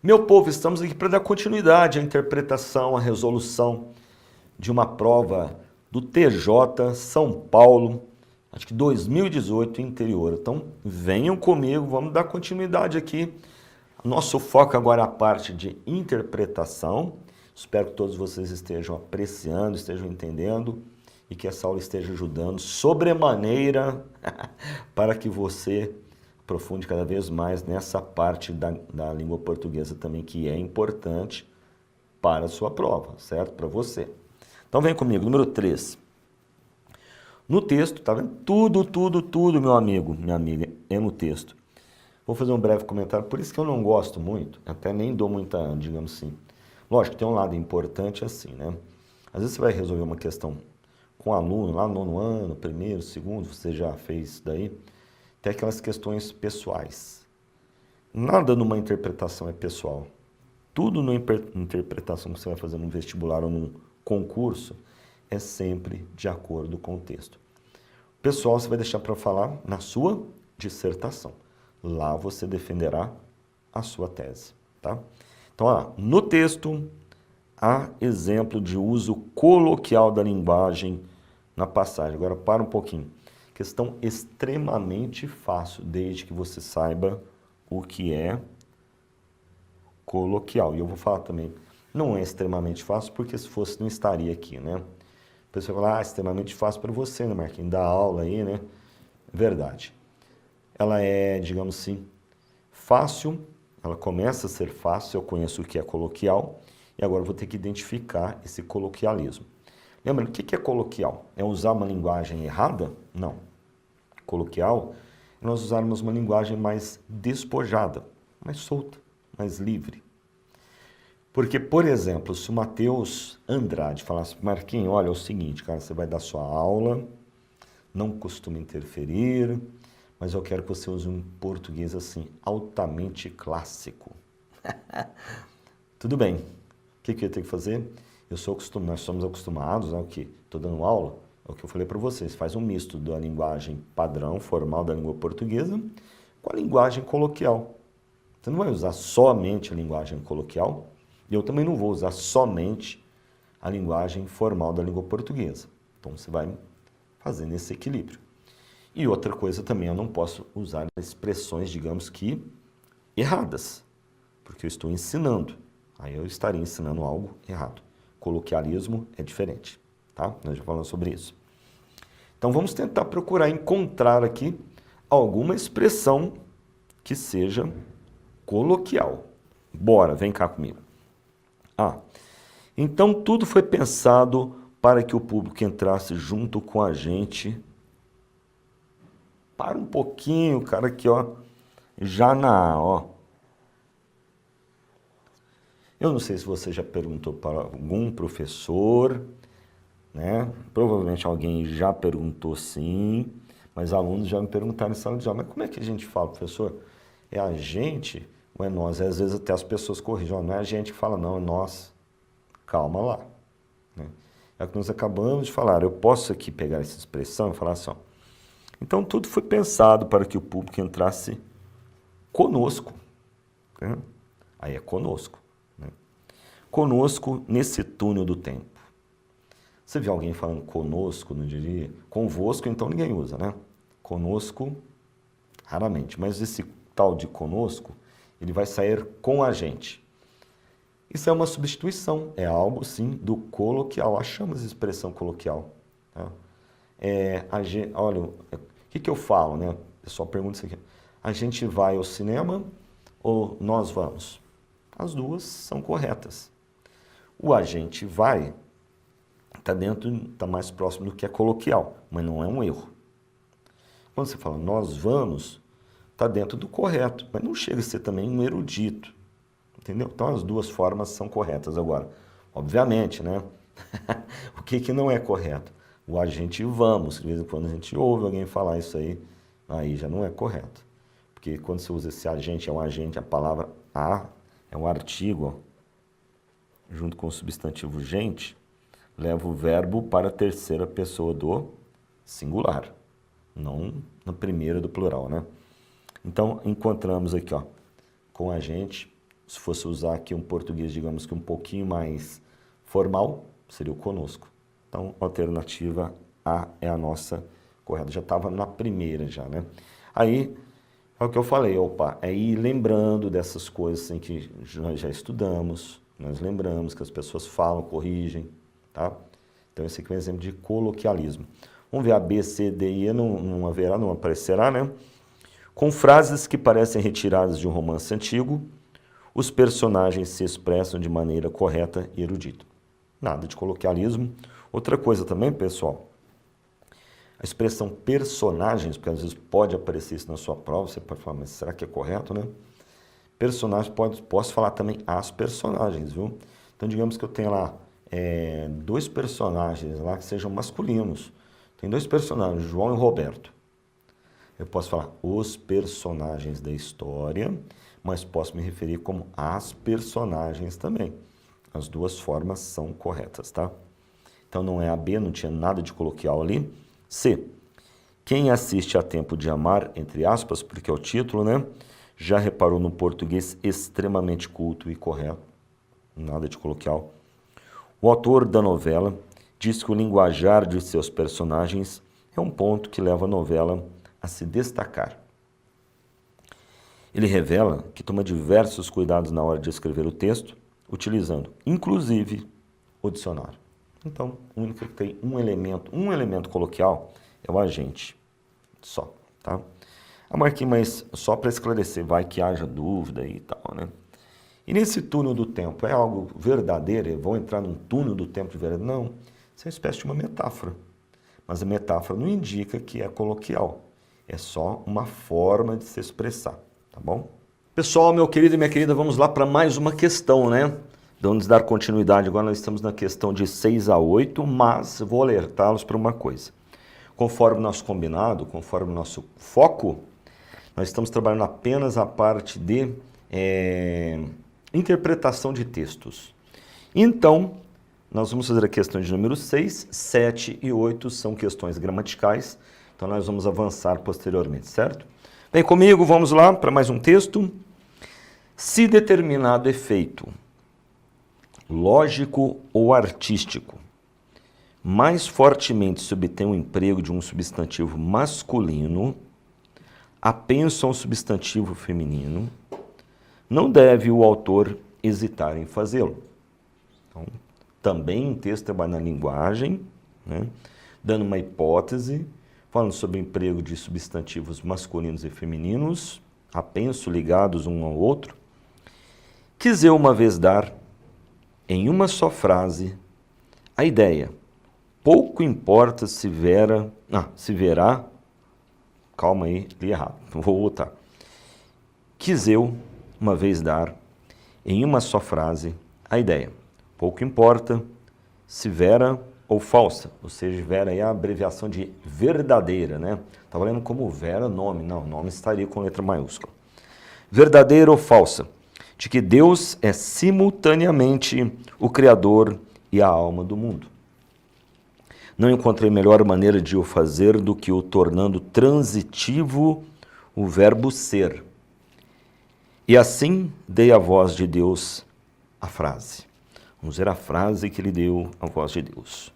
Meu povo, estamos aqui para dar continuidade à interpretação, à resolução de uma prova do TJ São Paulo, acho que 2018, interior. Então, venham comigo, vamos dar continuidade aqui. Nosso foco agora é a parte de interpretação. Espero que todos vocês estejam apreciando, estejam entendendo e que essa aula esteja ajudando sobremaneira para que você aprofunde cada vez mais nessa parte da língua portuguesa também, que é importante para a sua prova, certo? Para você. Então vem comigo, número 3. No texto, tá vendo? Tudo, meu amigo, minha amiga, é no texto. Vou fazer um breve comentário, por isso que eu não gosto muito, até nem dou muita, digamos assim. Lógico, tem um lado importante assim, né? Às vezes você vai resolver uma questão com aluno, lá no nono ano, primeiro, segundo, você já fez isso daí. Tem aquelas questões pessoais. Nada numa interpretação é pessoal. Tudo numa interpretação que você vai fazer num vestibular ou num concurso é sempre de acordo com o texto. Pessoal, você vai deixar para falar na sua dissertação. Lá você defenderá a sua tese, tá? Então, olha lá, no texto há exemplo de uso coloquial da linguagem na passagem. Agora, para um pouquinho. Questão extremamente fácil, desde que você saiba o que é coloquial. E eu vou falar também, não é extremamente fácil, porque se fosse não estaria aqui, né? A pessoa fala, extremamente fácil para você, né, Marquinhos? Dá aula aí, né? Verdade. Ela é, digamos assim, fácil, ela começa a ser fácil, eu conheço o que é coloquial, e agora eu vou ter que identificar esse coloquialismo. Lembra, o que é coloquial? É usar uma linguagem errada? Não. Coloquial é nós usarmos uma linguagem mais despojada, mais solta, mais livre. Porque, por exemplo, se o Matheus Andrade falasse, Marquinhos, olha, é o seguinte, cara, você vai dar sua aula, não costuma interferir, mas eu quero que você use um português assim, altamente clássico. Tudo bem. O que eu ia ter que fazer? Nós somos acostumados, né, o que? Estou dando aula, é o que eu falei para vocês, faz um misto da linguagem padrão, formal da língua portuguesa, com a linguagem coloquial. Você não vai usar somente a linguagem coloquial, e eu também não vou usar somente a linguagem formal da língua portuguesa. Então você vai fazendo esse equilíbrio. E outra coisa também, eu não posso usar expressões, digamos que, erradas, porque eu estou ensinando. Aí eu estaria ensinando algo errado. Coloquialismo é diferente, tá? Nós já falamos sobre isso. Então vamos tentar procurar encontrar aqui alguma expressão que seja coloquial. Bora, vem cá comigo. Então tudo foi pensado para que o público entrasse junto com a gente. Para um pouquinho, cara, aqui, ó. ó. Eu não sei se você já perguntou para algum professor, né? Provavelmente alguém já perguntou sim, mas alunos já me perguntaram em sala de aula, mas como é que a gente fala, professor? É a gente ou é nós? Às vezes até as pessoas corrigem, não é a gente que fala, não, é nós. Calma lá. Né? É o que nós acabamos de falar. Eu posso aqui pegar essa expressão e falar assim, ó. Então tudo foi pensado para que o público entrasse conosco. Né? Aí é conosco. Conosco nesse túnel do tempo. Você vê alguém falando conosco, não diria? Convosco, então ninguém usa, né? Conosco, raramente. Mas esse tal de conosco, ele vai sair com a gente. Isso é uma substituição, é algo, sim, do coloquial. Achamos a expressão coloquial. Tá? Olha, o que eu falo, né? Eu só pergunto isso aqui. A gente vai ao cinema ou nós vamos? As duas são corretas. O a gente vai está mais próximo do que é coloquial, mas não é um erro. Quando você fala nós vamos, está dentro do correto, mas não chega a ser também um erudito. Entendeu? Então as duas formas são corretas. Agora, obviamente, né? O que não é correto? O a gente vamos, de vez em quando a gente ouve alguém falar isso aí já não é correto. Porque quando você usa esse agente, é um agente, a palavra a é um artigo, ó, junto com o substantivo gente, leva o verbo para a terceira pessoa do singular, não na primeira do plural, né? Então, encontramos aqui, ó, com a gente, Se fosse usar aqui um português, digamos que um pouquinho mais formal, seria o conosco. Então, alternativa A é a nossa correta. Já estava na primeira já, né? Aí, é o que eu falei, opa, é ir lembrando dessas coisas assim, que nós já estudamos, nós lembramos que as pessoas falam, corrigem, tá? Então, esse aqui é um exemplo de coloquialismo. Vamos ver a B, C, D e E, não haverá, não aparecerá, né? Com frases que parecem retiradas de um romance antigo, os personagens se expressam de maneira correta e erudita. Nada de coloquialismo. Outra coisa também, pessoal, a expressão personagens, porque às vezes pode aparecer isso na sua prova, você pode falar, mas será que é correto, né? Personagens, posso falar também as personagens, viu? Então, digamos que eu tenha lá dois personagens lá que sejam masculinos. Tem dois personagens, João e Roberto. Eu posso falar os personagens da história, mas posso me referir como as personagens também. As duas formas são corretas, tá? Então não é a B, não tinha nada de coloquial ali. C. Quem assiste a Tempo de Amar, entre aspas, porque é o título, né? Já reparou no português extremamente culto e correto. Nada de coloquial. O autor da novela diz que o linguajar de seus personagens é um ponto que leva a novela a se destacar. Ele revela que toma diversos cuidados na hora de escrever o texto, utilizando, inclusive, o dicionário. Então, o único que tem um elemento coloquial é o agente, só, tá? A marquinha, mas só para esclarecer, vai que haja dúvida e tal, né? E nesse túnel do tempo, é algo verdadeiro? Vão entrar num túnel do tempo de verdade? Não, isso é uma espécie de uma metáfora. Mas a metáfora não indica que é coloquial. É só uma forma de se expressar, tá bom? Pessoal, meu querido e minha querida, vamos lá para mais uma questão, né? Vamos dar continuidade. Agora nós estamos na questão de 6 a 8, mas vou alertá-los para uma coisa. Conforme o nosso combinado, conforme o nosso foco, nós estamos trabalhando apenas a parte de interpretação de textos. Então, nós vamos fazer a questão de número 6, 7 e 8, são questões gramaticais, então nós vamos avançar posteriormente, certo? Vem comigo, vamos lá para mais um texto. Se determinado efeito, lógico ou artístico, mais fortemente se obtém o emprego de um substantivo masculino, apenso a um substantivo feminino, não deve o autor hesitar em fazê-lo. Então, também um texto trabalha na linguagem, né, dando uma hipótese, falando sobre o emprego de substantivos masculinos e femininos, apenso ligados um ao outro. Quis eu uma vez dar, em uma só frase, a ideia. Pouco importa se verá, calma aí, li errado, vou voltar. Quis eu uma vez dar, em uma só frase, a ideia. Pouco importa se vera ou falsa, ou seja, vera é a abreviação de verdadeira, né? Estava lendo como vera nome, não, nome estaria com letra maiúscula. Verdadeira ou falsa, de que Deus é simultaneamente o Criador e a alma do mundo. Não encontrei melhor maneira de o fazer do que o tornando transitivo o verbo ser. E assim dei à voz de Deus a frase. Vamos ver a frase que ele deu à voz de Deus.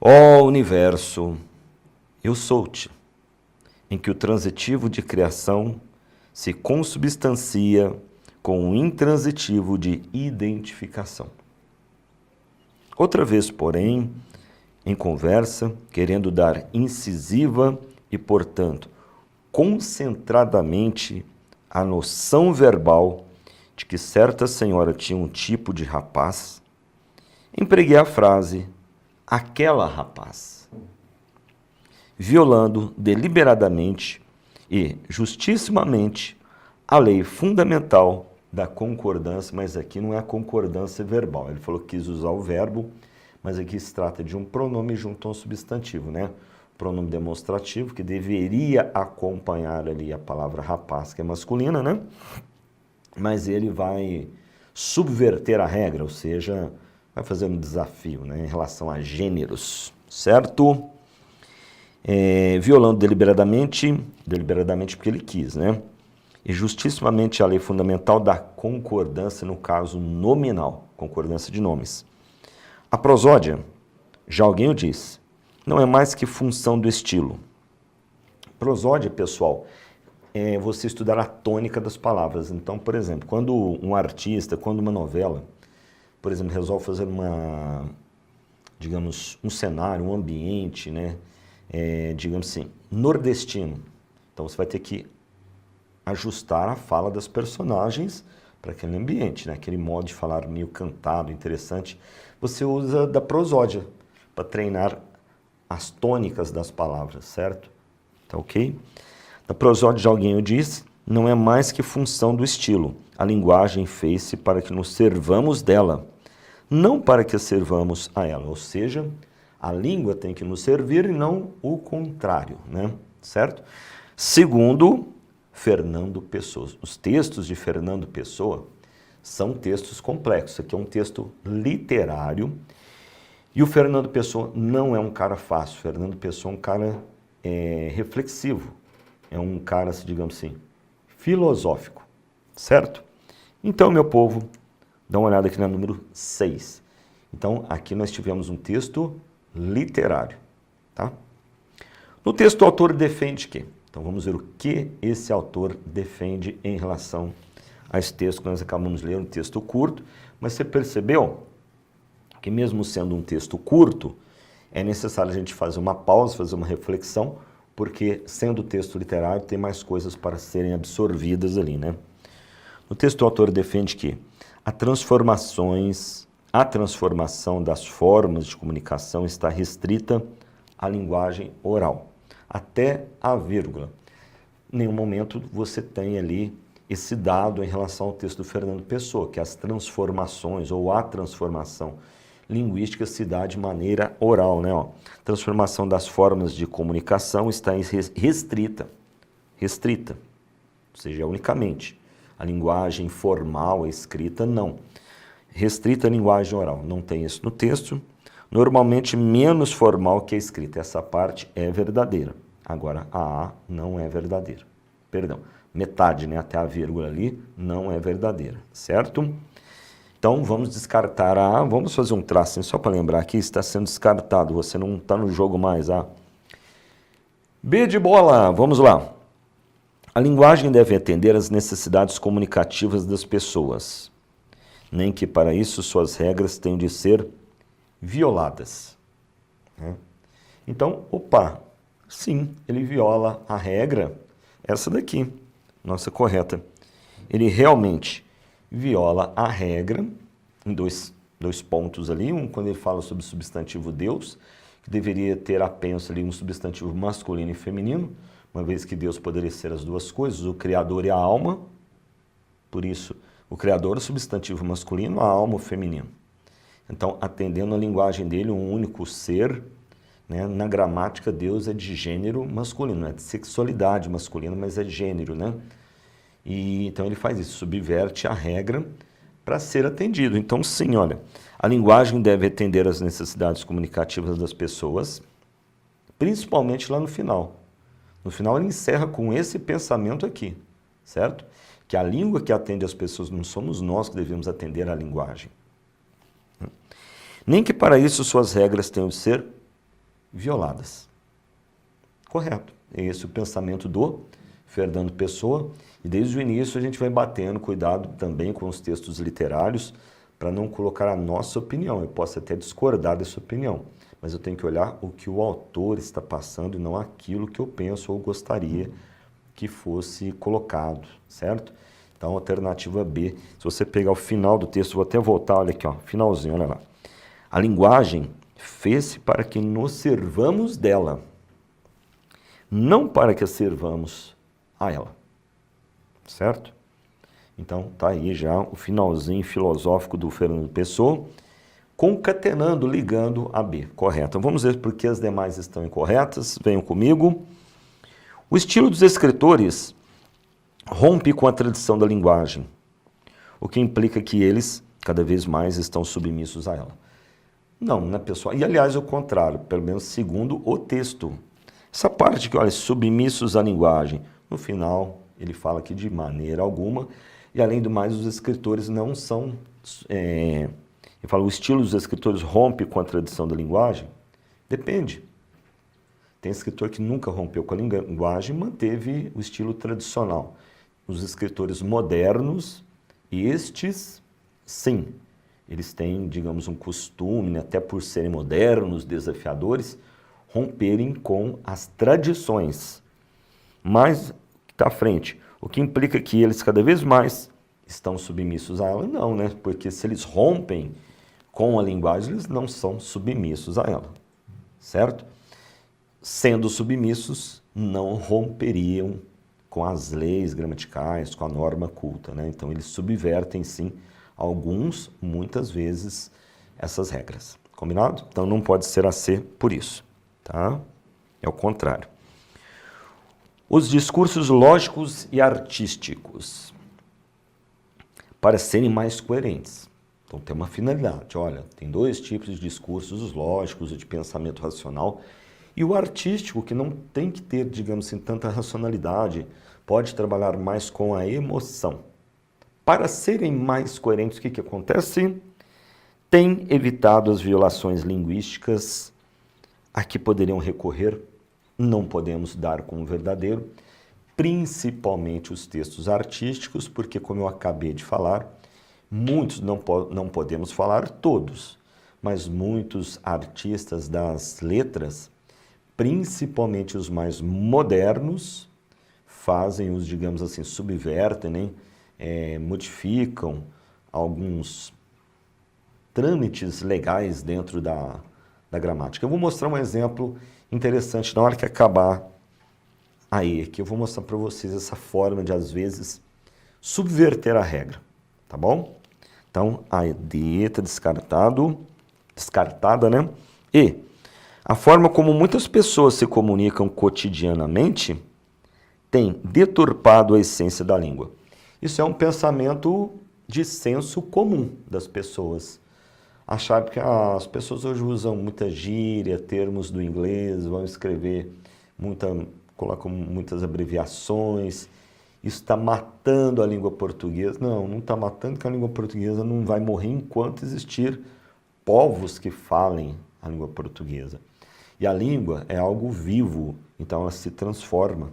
Ó universo, eu sou-te, em que o transitivo de criação se consubstancia com o intransitivo de identificação. Outra vez, porém, em conversa, querendo dar incisiva e, portanto, concentradamente a noção verbal de que certa senhora tinha um tipo de rapaz, empreguei a frase aquela rapaz, violando deliberadamente e justissimamente a lei fundamental da concordância, mas aqui não é a concordância verbal. Ele falou que quis usar o verbo, mas aqui se trata de um pronome junto a um substantivo, né? Pronome demonstrativo que deveria acompanhar ali a palavra rapaz, que é masculina, né? Mas ele vai subverter a regra, ou seja, vai fazer um desafio, né, em relação a gêneros, certo? Violando deliberadamente porque ele quis, né? e justissimamente a lei fundamental da concordância no caso nominal, concordância de nomes. A prosódia, já alguém o disse, não é mais que função do estilo. Prosódia, pessoal, é você estudar a tônica das palavras. Então, por exemplo, quando um artista, quando uma novela, por exemplo, resolve fazer digamos, um cenário, um ambiente, né, digamos assim, nordestino. Então você vai ter que ajustar a fala das personagens para aquele ambiente, né, aquele modo de falar meio cantado, interessante. Você usa da prosódia para treinar as tônicas das palavras, certo? Tá ok? Na prosódia, já alguém o disse, não é mais que função do estilo. A linguagem fez-se para que nos servamos dela, não para que servamos a ela. Ou seja, a língua tem que nos servir e não o contrário, né? Certo? Segundo Fernando Pessoa. Os textos de Fernando Pessoa são textos complexos. Aqui é um texto literário. E o Fernando Pessoa não é um cara fácil. Fernando Pessoa é um cara reflexivo. É um cara, digamos assim, filosófico. Certo? Então, meu povo, dá uma olhada aqui no número 6. Então, aqui nós tivemos um texto literário. Tá? No texto, o autor defende o quê? Então, vamos ver o que esse autor defende em relação a esse texto que nós acabamos de ler, um texto curto. Mas você percebeu que mesmo sendo um texto curto, é necessário a gente fazer uma pausa, fazer uma reflexão, porque sendo texto literário tem mais coisas para serem absorvidas ali, né? No texto o autor defende que a transformação das formas de comunicação está restrita à linguagem oral, até a vírgula. Em nenhum momento você tem ali esse dado em relação ao texto do Fernando Pessoa, que as transformações ou a transformação linguística se dá de maneira oral, né? Ó, transformação das formas de comunicação está restrita, ou seja, unicamente. A linguagem formal, a escrita, não. Restrita a linguagem oral, não tem isso no texto. Normalmente menos formal que a escrita, essa parte é verdadeira. Agora, a não é verdadeira. Perdão, metade, né, até a vírgula ali, não é verdadeira, certo? Então, vamos descartar a A. Vamos fazer um traço só para lembrar aqui, está sendo descartado, você não está no jogo mais. A. B de bola, vamos lá. A linguagem deve atender às necessidades comunicativas das pessoas, nem que para isso suas regras tenham de ser violadas. Né? Então, sim, ele viola a regra, essa daqui, nossa correta. Ele realmente viola a regra em dois pontos ali. Um, quando ele fala sobre o substantivo Deus, que deveria ter apenas ali um substantivo masculino e feminino, uma vez que Deus poderia ser as duas coisas, o Criador e a alma. Por isso, o Criador é o substantivo masculino, a alma o feminino. Então, atendendo a linguagem dele, um único ser, né? Na gramática, Deus é de gênero masculino, não é de sexualidade masculina, mas é de gênero, né? E então ele faz isso, subverte a regra para ser atendido. Então, sim, olha, a linguagem deve atender às necessidades comunicativas das pessoas, principalmente lá no final. No final ele encerra com esse pensamento aqui, certo? Que a língua que atende as pessoas não somos nós que devemos atender à linguagem. Nem que para isso suas regras tenham de ser violadas. Correto. Esse é o pensamento do Fernando Pessoa. E desde o início a gente vai batendo, cuidado também com os textos literários, para não colocar a nossa opinião. Eu posso até discordar dessa opinião, mas eu tenho que olhar o que o autor está passando e não aquilo que eu penso ou gostaria que fosse colocado, certo? Então, alternativa B. Se você pegar o final do texto, vou até voltar, olha aqui, ó, finalzinho, olha lá. A linguagem fez-se para que nos servamos dela, não para que a servamos a ela. Certo? Então, tá aí já o finalzinho filosófico do Fernando Pessoa, concatenando, ligando a B. Correto. Vamos ver por que as demais estão incorretas. Venham comigo. O estilo dos escritores rompe com a tradição da linguagem, o que implica que eles, cada vez mais, estão submissos a ela. Não, né, pessoal? E, aliás, é o contrário, pelo menos segundo o texto. Essa parte que, olha, submissos à linguagem, no final ele fala que de maneira alguma, e além do mais, os escritores não são... ele fala, o estilo dos escritores rompe com a tradição da linguagem? Depende. Tem escritor que nunca rompeu com a linguagem e manteve o estilo tradicional. Os escritores modernos, estes, sim, eles têm, digamos, um costume, né, até por serem modernos, desafiadores, romperem com as tradições. Mas, está à frente, o que implica que eles cada vez mais estão submissos a ela? Não, né? Porque se eles rompem com a linguagem, eles não são submissos a ela, certo? Sendo submissos, não romperiam com as leis gramaticais, com a norma culta, né? Então, eles subvertem, sim, alguns, muitas vezes, essas regras. Combinado? Então, não pode ser AC por isso, tá? É o contrário. Os discursos lógicos e artísticos, para serem mais coerentes. Então, tem uma finalidade. Olha, tem dois tipos de discursos, os lógicos, o de pensamento racional, e o artístico, que não tem que ter, digamos assim, tanta racionalidade, pode trabalhar mais com a emoção. Para serem mais coerentes, o que acontece? Tem evitado as violações linguísticas a que poderiam recorrer, não podemos dar como verdadeiro, principalmente os textos artísticos, porque, como eu acabei de falar, muitos, não podemos falar todos, mas muitos artistas das letras, principalmente os mais modernos, fazem os, digamos assim, subvertem, né? Modificam alguns trâmites legais dentro da gramática. Eu vou mostrar um exemplo interessante na hora que acabar aí, que eu vou mostrar para vocês essa forma de, às vezes, subverter a regra, tá bom? Então, a D está descartada, né? E a forma como muitas pessoas se comunicam cotidianamente tem deturpado a essência da língua. Isso é um pensamento de senso comum das pessoas. Achar que as pessoas hoje usam muita gíria, termos do inglês, vão escrever, colocam muitas abreviações. Isso está matando a língua portuguesa. Não, não está matando, porque a língua portuguesa não vai morrer enquanto existir povos que falem a língua portuguesa. E a língua é algo vivo, então ela se transforma.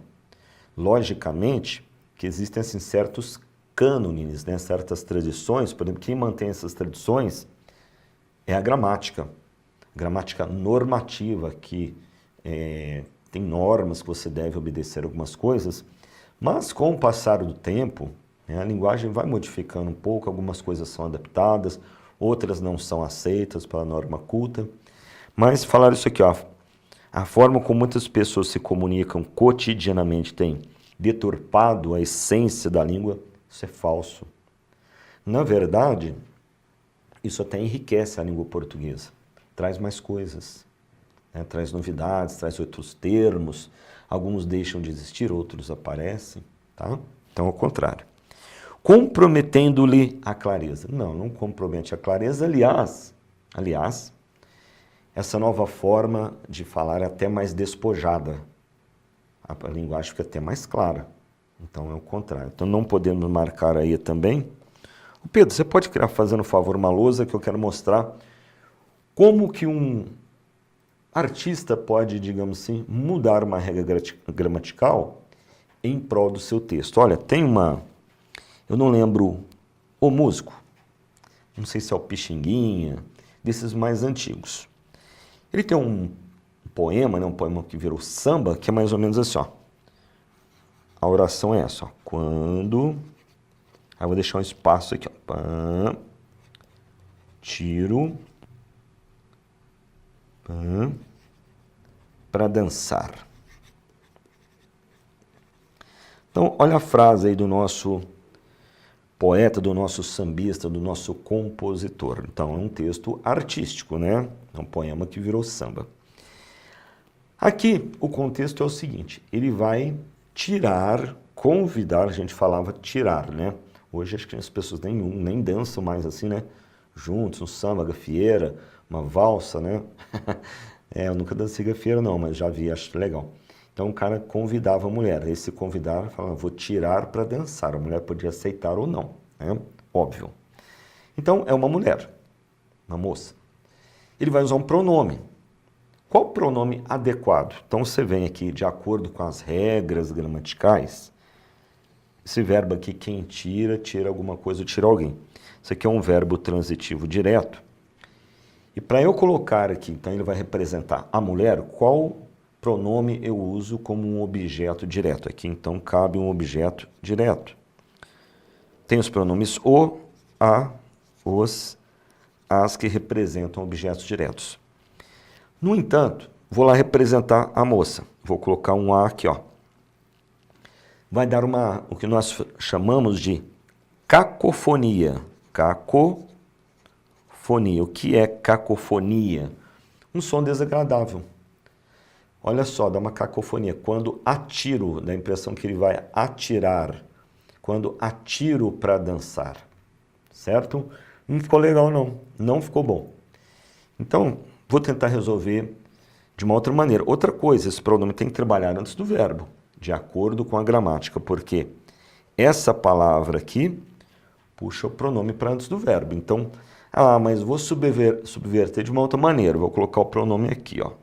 Logicamente, que existem assim, certos cânones, né, certas tradições. Por exemplo, quem mantém essas tradições é a gramática normativa, que tem normas que você deve obedecer algumas coisas, mas com o passar do tempo, né, a linguagem vai modificando um pouco, algumas coisas são adaptadas, outras não são aceitas pela norma culta. Mas falar isso aqui, ó, a forma como muitas pessoas se comunicam cotidianamente tem deturpado a essência da língua, isso é falso. Na verdade, isso até enriquece a língua portuguesa, traz mais coisas, né? Traz novidades, traz outros termos, alguns deixam de existir, outros aparecem, tá? Então, ao contrário. Comprometendo-lhe a clareza. Não compromete a clareza, aliás, essa nova forma de falar é até mais despojada. A linguagem fica até mais clara. Então, é o contrário. Então, não podemos marcar aí também. Pedro, você pode criar, fazendo um favor, uma lousa que eu quero mostrar como que um artista pode, digamos assim, mudar uma regra gramatical em prol do seu texto. Olha, tem uma... Eu não lembro o músico. Não sei se é o Pixinguinha, desses mais antigos. Ele tem um poema, né, um poema que virou samba, que é mais ou menos assim, ó. A oração é essa, ó. Quando... Aí eu vou deixar um espaço aqui, ó. Pã, tiro, pã, para dançar. Então, olha a frase aí do nosso poeta, do nosso sambista, do nosso compositor. Então, é um texto artístico, né? É um poema que virou samba. Aqui, o contexto é o seguinte, ele vai tirar, convidar, a gente falava tirar, né? Hoje acho que as pessoas nem dançam mais assim, né? Juntos, um samba, gafieira, uma valsa, né? Eu nunca dancei gafieira não, mas já vi, acho legal. Então o cara convidava a mulher. Esse convidar falava, vou tirar para dançar. A mulher podia aceitar ou não, né? Óbvio. Então é uma mulher, uma moça. Ele vai usar um pronome. Qual o pronome adequado? Então você vem aqui, de acordo com as regras gramaticais, esse verbo aqui, quem tira, tira alguma coisa ou tira alguém. Isso aqui é um verbo transitivo direto. E para eu colocar aqui, então ele vai representar a mulher, qual pronome eu uso como um objeto direto? Aqui então cabe um objeto direto. Tem os pronomes o, a, os, as que representam objetos diretos. No entanto, vou lá representar a moça. Vou colocar um a aqui, ó. Vai dar o que nós chamamos de cacofonia. Cacofonia. O que é cacofonia? Um som desagradável. Olha só, dá uma cacofonia. Quando atiro, dá a impressão que ele vai atirar. Quando atiro para dançar. Certo? Não ficou legal, não. Não ficou bom. Então, vou tentar resolver de uma outra maneira. Outra coisa, esse pronome tem que trabalhar antes do verbo, de acordo com a gramática, porque essa palavra aqui puxa o pronome para antes do verbo. Então, mas vou subverter de uma outra maneira. Vou colocar o pronome aqui, ó.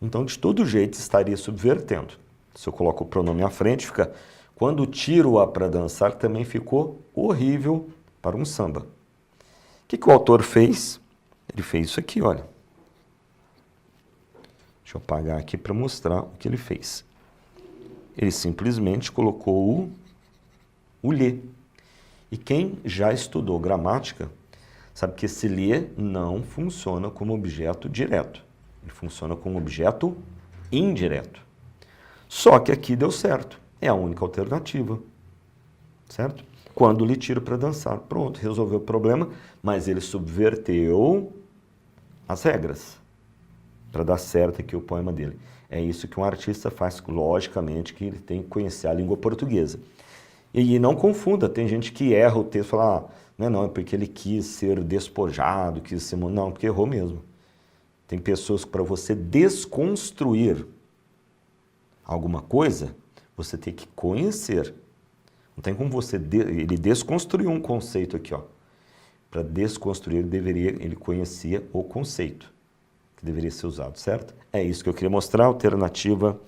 Então, de todo jeito, estaria subvertendo. Se eu coloco o pronome à frente, fica... Quando tiro-a para dançar, também ficou horrível para um samba. O que o autor fez? Ele fez isso aqui, olha. Deixa eu apagar aqui para mostrar o que ele fez. Ele simplesmente colocou o lhe. E quem já estudou gramática sabe que esse lhe não funciona como objeto direto. Ele funciona como objeto indireto. Só que aqui deu certo. É a única alternativa. Certo? Quando lhe tiro para dançar. Pronto, resolveu o problema, mas ele subverteu as regras para dar certo aqui o poema dele. É isso que um artista faz, logicamente, que ele tem que conhecer a língua portuguesa. E não confunda, tem gente que erra o texto e fala, não, é porque ele quis ser despojado, quis ser... Não, porque errou mesmo. Tem pessoas que para você desconstruir alguma coisa, você tem que conhecer. Não tem como você... Ele desconstruiu um conceito aqui, ó. Para desconstruir, ele conhecia o conceito que deveria ser usado, certo? É isso que eu queria mostrar. Alternativa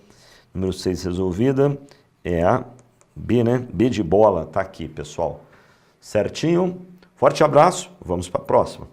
número 6 resolvida é a B, né? B de bola, tá aqui, pessoal. Certinho? Forte abraço, vamos para a próxima.